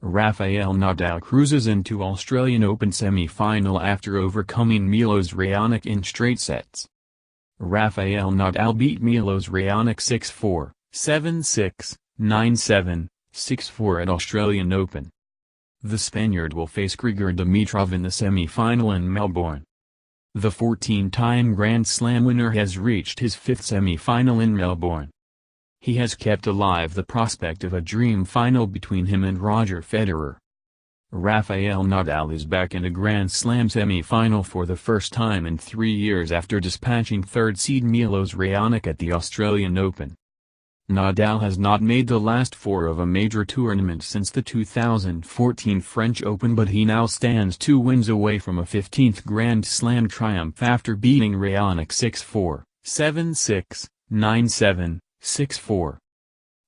Rafael Nadal cruises into Australian Open semi-final after overcoming Milos Raonic in straight sets. Rafael Nadal beat Milos Raonic 6-4, 7-6, 9-7, 6-4 at Australian Open. The Spaniard will face Grigor Dimitrov in the semi-final in Melbourne. The 14-time Grand Slam winner has reached his fifth semi-final in Melbourne. He has kept alive the prospect of a dream final between him and Roger Federer. Rafael Nadal is back in a Grand Slam semi-final for the first time in 3 years after dispatching third-seed Milos Raonic at the Australian Open. Nadal has not made the last four of a major tournament since the 2014 French Open, but he now stands 2 wins away from a 15th Grand Slam triumph after beating Raonic 6-4, 7-6, 9-7, 6-4.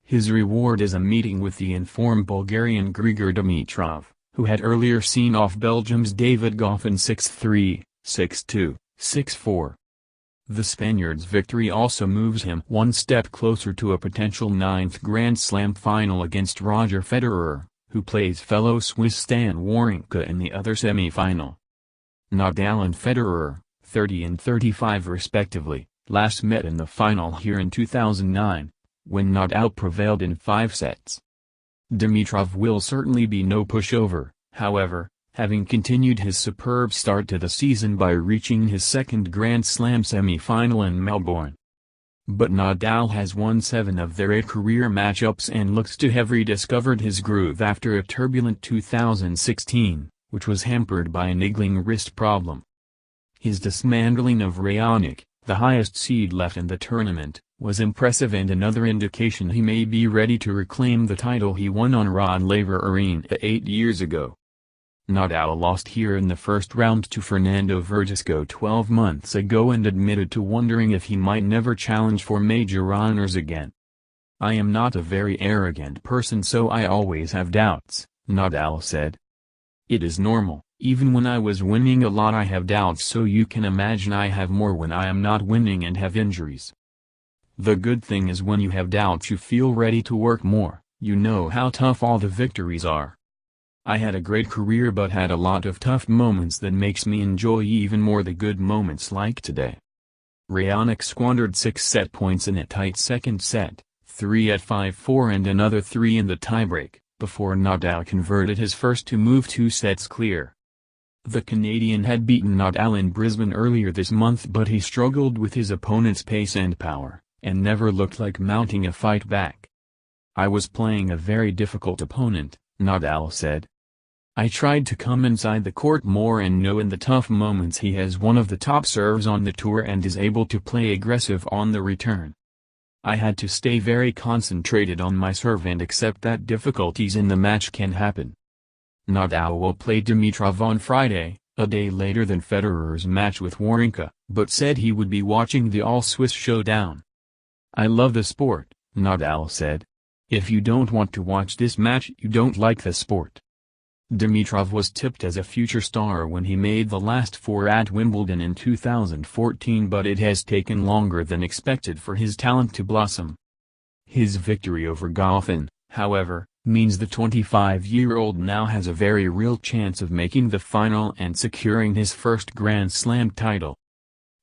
His reward is a meeting with the informed Bulgarian Grigor Dimitrov, who had earlier seen off Belgium's David Goffin 6-3, 6-2, 6-4. The Spaniard's victory also moves him one step closer to a potential 9th Grand Slam final against Roger Federer, who plays fellow Swiss Stan Wawrinka in the other semi-final. Nadal and Federer, 30 and 35 respectively, last met in the final here in 2009, when Nadal prevailed in 5 sets. Dimitrov will certainly be no pushover, however, having continued his superb start to the season by reaching his second Grand Slam semi-final in Melbourne. But Nadal has won 7 of their 8 career matchups and looks to have rediscovered his groove after a turbulent 2016, which was hampered by a niggling wrist problem. His dismantling of Raonic, the highest seed left in the tournament, was impressive and another indication he may be ready to reclaim the title he won on Rod Laver Arena 8 years ago. Nadal lost here in the first round to Fernando Verdasco 12 months ago and admitted to wondering if he might never challenge for major honors again. "I am not a very arrogant person, so I always have doubts," Nadal said. "It is normal, even when I was winning a lot I have doubts, so you can imagine I have more when I am not winning and have injuries. The good thing is when you have doubts you feel ready to work more, you know how tough all the victories are. I had a great career but had a lot of tough moments that makes me enjoy even more the good moments like today." Raonic squandered 6 set points in a tight second set, 3 at 5-4 and another 3 in the tiebreak, before Nadal converted his first to move 2 sets clear. The Canadian had beaten Nadal in Brisbane earlier this month, but he struggled with his opponent's pace and power, and never looked like mounting a fight back. "I was playing a very difficult opponent," Nadal said. "I tried to come inside the court more and know in the tough moments he has one of the top serves on the tour and is able to play aggressive on the return. I had to stay very concentrated on my serve and accept that difficulties in the match can happen." Nadal will play Dimitrov on Friday, a day later than Federer's match with Wawrinka, but said he would be watching the all-Swiss showdown. "I love the sport," Nadal said. "If you don't want to watch this match, you don't like the sport." Dimitrov was tipped as a future star when he made the last 4 at Wimbledon in 2014, but it has taken longer than expected for his talent to blossom. His victory over Goffin, however, means the 25-year-old now has a very real chance of making the final and securing his first Grand Slam title.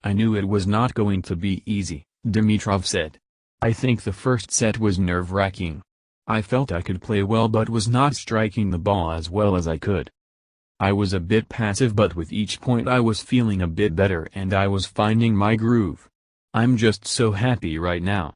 "I knew it was not going to be easy," Dimitrov said. "I think the first set was nerve-wracking. I felt I could play well but was not striking the ball as well as I could. I was a bit passive, but with each point I was feeling a bit better and I was finding my groove. I'm just so happy right now."